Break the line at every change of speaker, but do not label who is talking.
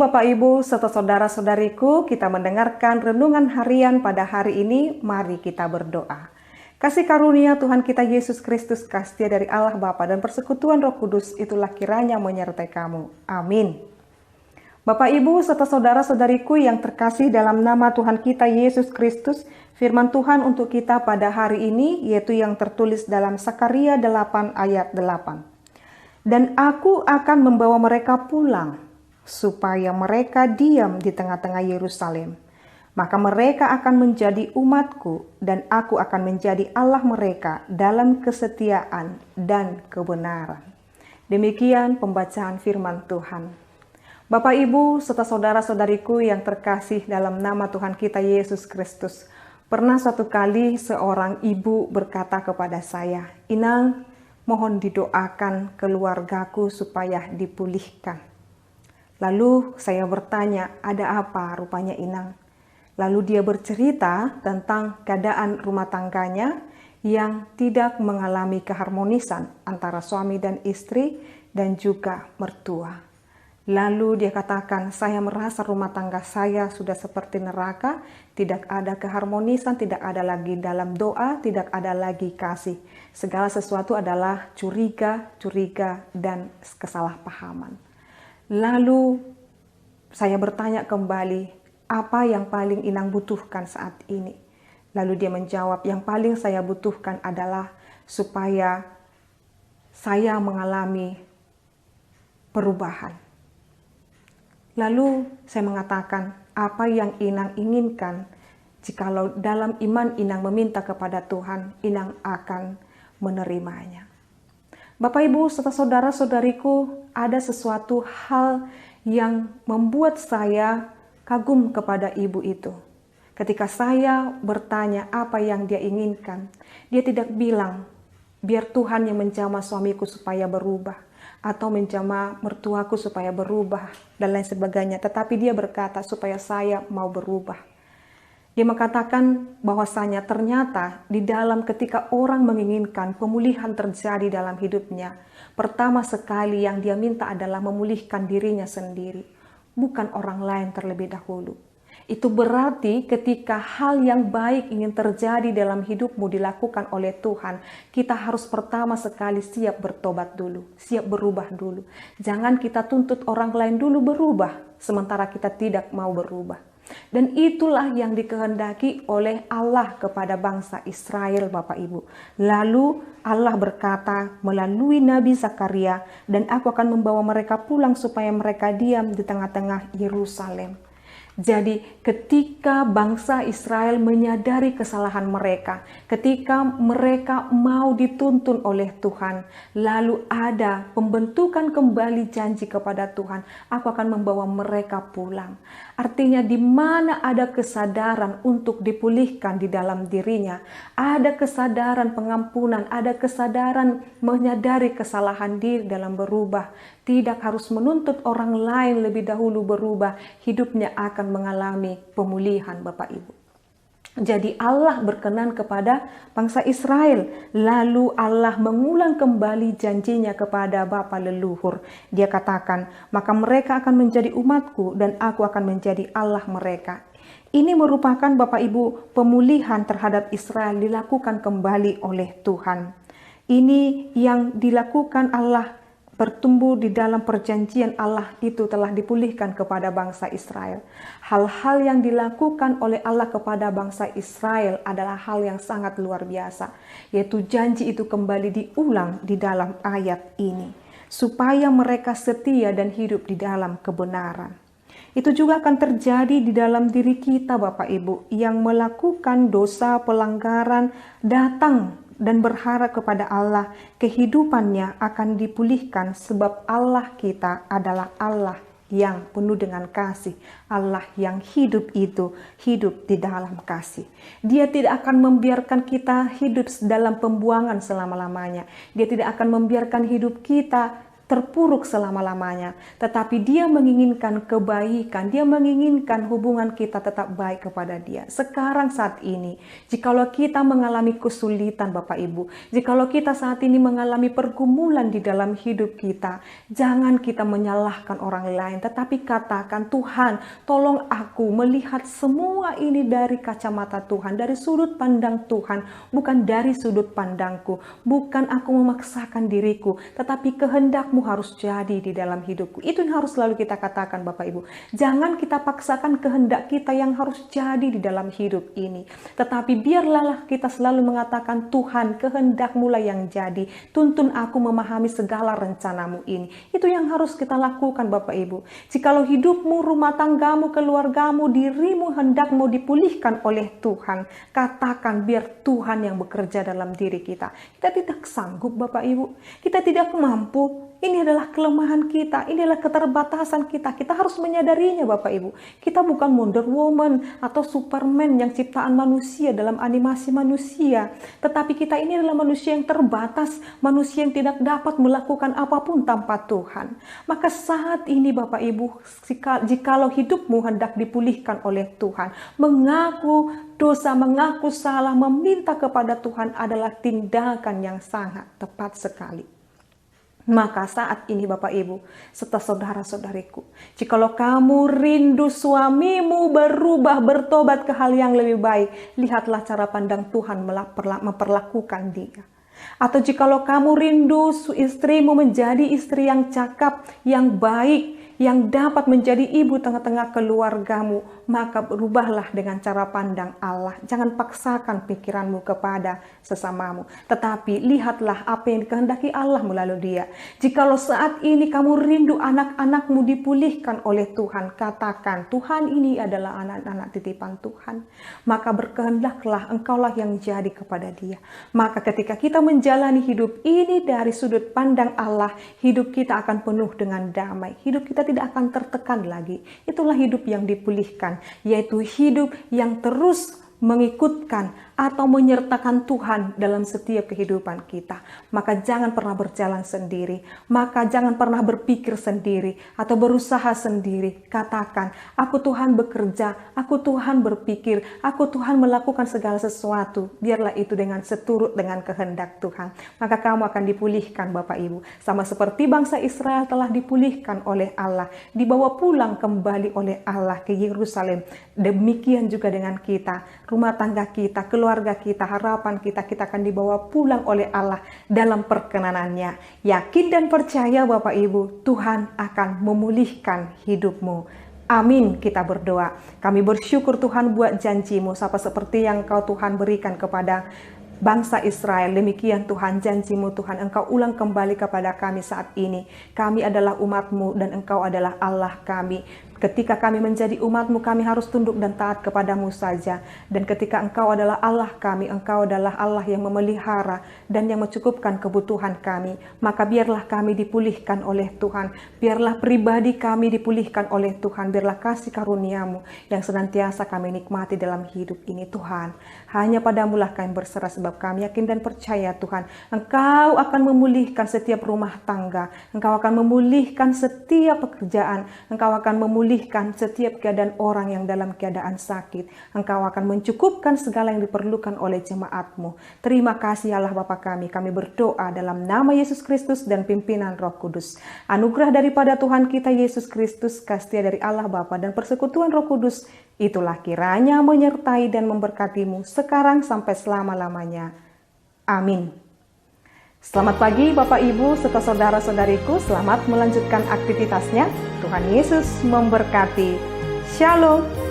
Bapak Ibu serta saudara-saudariku, kita mendengarkan renungan harian pada hari ini. Mari kita berdoa. Kasih karunia Tuhan kita Yesus Kristus, kasih dari Allah Bapa dan persekutuan Roh Kudus itulah kiranya menyertai kamu. Amin. Bapak Ibu serta saudara-saudariku yang terkasih dalam nama Tuhan kita Yesus Kristus, firman Tuhan untuk kita pada hari ini yaitu yang tertulis dalam Sakaria 8 ayat 8. Dan aku akan membawa mereka pulang, supaya mereka diam di tengah-tengah Yerusalem. Maka mereka akan menjadi umatku, dan aku akan menjadi Allah mereka dalam kesetiaan dan kebenaran. Demikian pembacaan firman Tuhan. Bapak Ibu serta saudara-saudariku yang terkasih dalam nama Tuhan kita Yesus Kristus, pernah suatu kali seorang ibu berkata kepada saya, "Inang, mohon didoakan keluargaku supaya dipulihkan." Lalu saya bertanya, "Ada apa rupanya Inang?" Lalu dia bercerita tentang keadaan rumah tangganya yang tidak mengalami keharmonisan antara suami dan istri dan juga mertua. Lalu dia katakan, "Saya merasa rumah tangga saya sudah seperti neraka, tidak ada keharmonisan, tidak ada lagi dalam doa, tidak ada lagi kasih. Segala sesuatu adalah curiga, dan kesalahpahaman." Lalu saya bertanya kembali, "Apa yang paling Inang butuhkan saat ini?" Lalu dia menjawab, "Yang paling saya butuhkan adalah supaya saya mengalami perubahan." Lalu saya mengatakan, "Apa yang Inang inginkan? Jikalau dalam iman Inang meminta kepada Tuhan, Inang akan menerimanya." Bapak Ibu serta saudara-saudariku, ada sesuatu hal yang membuat saya kagum kepada ibu itu. Ketika saya bertanya apa yang dia inginkan, dia tidak bilang, "Biar Tuhan yang menjamah suamiku supaya berubah," atau menjamah mertuaku supaya berubah, dan lain sebagainya. Tetapi dia berkata, "Supaya saya mau berubah." Dia mengatakan bahwasanya ternyata di dalam ketika orang menginginkan pemulihan terjadi dalam hidupnya, pertama sekali yang dia minta adalah memulihkan dirinya sendiri, bukan orang lain terlebih dahulu. Itu berarti ketika hal yang baik ingin terjadi dalam hidupmu dilakukan oleh Tuhan, kita harus pertama sekali siap bertobat dulu, siap berubah dulu. Jangan kita tuntut orang lain dulu berubah, sementara kita tidak mau berubah. Dan itulah yang dikehendaki oleh Allah kepada bangsa Israel, Bapak Ibu. Lalu Allah berkata melalui Nabi Sakaria, "Dan aku akan membawa mereka pulang supaya mereka diam di tengah-tengah Yerusalem." Jadi ketika bangsa Israel menyadari kesalahan mereka, ketika mereka mau dituntun oleh Tuhan, lalu ada pembentukan kembali janji kepada Tuhan, "Aku akan membawa mereka pulang." Artinya di mana ada kesadaran untuk dipulihkan di dalam dirinya, ada kesadaran pengampunan, ada kesadaran menyadari kesalahan diri dalam berubah, tidak harus menuntut orang lain lebih dahulu berubah, hidupnya akan mengalami pemulihan, Bapak Ibu. Jadi Allah berkenan kepada bangsa Israel, lalu Allah mengulang kembali janjinya kepada bapa leluhur. Dia katakan, "Maka mereka akan menjadi umatku dan aku akan menjadi Allah mereka." Ini merupakan Bapak Ibu pemulihan terhadap Israel dilakukan kembali oleh Tuhan. Ini yang dilakukan Allah, bertumbuh di dalam perjanjian Allah itu telah dipulihkan kepada bangsa Israel. Hal-hal yang dilakukan oleh Allah kepada bangsa Israel adalah hal yang sangat luar biasa, yaitu janji itu kembali diulang di dalam ayat ini, supaya mereka setia dan hidup di dalam kebenaran. Itu juga akan terjadi di dalam diri kita, Bapak Ibu, yang melakukan dosa pelanggaran, datang dan berharap kepada Allah, kehidupannya akan dipulihkan sebab Allah kita adalah Allah yang penuh dengan kasih, Allah yang hidup itu hidup di dalam kasih. Dia tidak akan membiarkan kita hidup dalam pembuangan selama-lamanya. Dia tidak akan membiarkan hidup kita terpuruk selama-lamanya. Tetapi Dia menginginkan kebaikan, Dia menginginkan hubungan kita tetap baik kepada Dia. Sekarang saat ini, jikalau kita mengalami kesulitan Bapak Ibu, jikalau kita saat ini mengalami pergumulan di dalam hidup kita, jangan kita menyalahkan orang lain, tetapi katakan, Tuhan, tolong aku melihat semua ini dari kacamata Tuhan, dari sudut pandang Tuhan, bukan dari sudut pandangku, bukan aku memaksakan diriku, tetapi kehendak-Mu harus jadi di dalam hidupku. Itu yang harus selalu kita katakan Bapak Ibu. Jangan kita paksakan kehendak kita yang harus jadi di dalam hidup ini. Tetapi biarlah kita selalu mengatakan, Tuhan, kehendak-Mu lah yang jadi. Tuntun aku memahami segala rencana-Mu ini. Itu yang harus kita lakukan Bapak Ibu. Jikalau hidupmu, rumah tanggamu, keluargamu, dirimu hendak mau dipulihkan oleh Tuhan, katakan biar Tuhan yang bekerja dalam diri kita. Kita tidak sanggup Bapak Ibu. Kita tidak mampu. Ini adalah kelemahan kita, ini adalah keterbatasan kita. Kita harus menyadarinya Bapak Ibu. Kita bukan Wonder Woman atau Superman yang ciptaan manusia dalam animasi manusia. Tetapi kita ini adalah manusia yang terbatas, manusia yang tidak dapat melakukan apapun tanpa Tuhan. Maka saat ini Bapak Ibu, jikalau hidupmu hendak dipulihkan oleh Tuhan, mengaku dosa, mengaku salah, meminta kepada Tuhan adalah tindakan yang sangat tepat sekali. Maka saat ini Bapak Ibu, serta saudara-saudariku, jikalau kamu rindu suamimu berubah, bertobat ke hal yang lebih baik, lihatlah cara pandang Tuhan memperlakukan dia. Atau jikalau kamu rindu istrimu menjadi istri yang cakap, yang baik, yang dapat menjadi ibu tengah-tengah keluargamu, maka berubahlah dengan cara pandang Allah. Jangan paksakan pikiranmu kepada sesamamu, tetapi lihatlah apa yang dikehendaki Allah melalui dia. Jikalau saat ini kamu rindu anak-anakmu dipulihkan oleh Tuhan, katakan, Tuhan, ini adalah anak-anak titipan Tuhan. Maka berkehendaklah engkaulah yang jadi kepada dia. Maka ketika kita menjalani hidup ini dari sudut pandang Allah, hidup kita akan penuh dengan damai. Hidup kita tidak akan tertekan lagi. Itulah hidup yang dipulihkan, yaitu hidup yang terus mengikutkan atau menyertakan Tuhan dalam setiap kehidupan kita. Maka jangan pernah berjalan sendiri, maka jangan pernah berpikir sendiri atau berusaha sendiri. Katakan, aku Tuhan bekerja, aku Tuhan berpikir, aku Tuhan melakukan segala sesuatu. Biarlah itu dengan seturut dengan kehendak Tuhan. Maka kamu akan dipulihkan Bapak Ibu. Sama seperti bangsa Israel telah dipulihkan oleh Allah, dibawa pulang kembali oleh Allah ke Yerusalem. Demikian juga dengan kita, rumah tangga kita, keluarga kita, harapan kita, kita akan dibawa pulang oleh Allah dalam perkenanannya. Yakin dan percaya Bapak Ibu, Tuhan akan memulihkan hidupmu. Amin, kita berdoa. Kami bersyukur Tuhan buat janji-Mu, sama seperti yang Kau Tuhan berikan kepada bangsa Israel. Demikian Tuhan janji-Mu Tuhan, Engkau ulang kembali kepada kami saat ini. Kami adalah umat-Mu dan Engkau adalah Allah kami. Ketika kami menjadi umat-Mu, kami harus tunduk dan taat kepada-Mu saja. Dan ketika Engkau adalah Allah kami, Engkau adalah Allah yang memelihara dan yang mencukupkan kebutuhan kami. Maka biarlah kami dipulihkan oleh Tuhan. Biarlah pribadi kami dipulihkan oleh Tuhan. Biarlah kasih karunia-Mu yang senantiasa kami nikmati dalam hidup ini Tuhan. Hanya padamu-lah kami berserah, sebab kami yakin dan percaya Tuhan, Engkau akan memulihkan setiap rumah tangga. Engkau akan memulihkan setiap pekerjaan. Engkau akan memulihkan setiap keadaan orang yang dalam keadaan sakit. Engkau akan mencukupkan segala yang diperlukan oleh jemaat-Mu. Terima kasih Allah Bapa kami. Kami berdoa dalam nama Yesus Kristus dan pimpinan Roh Kudus. Anugerah daripada Tuhan kita Yesus Kristus, kasih dari Allah Bapa dan persekutuan Roh Kudus, itulah kiranya menyertai dan memberkati-Mu sekarang sampai selama-lamanya. Amin. Selamat pagi Bapak Ibu serta saudara-saudariku, selamat melanjutkan aktivitasnya. Tuhan Yesus memberkati. Shalom.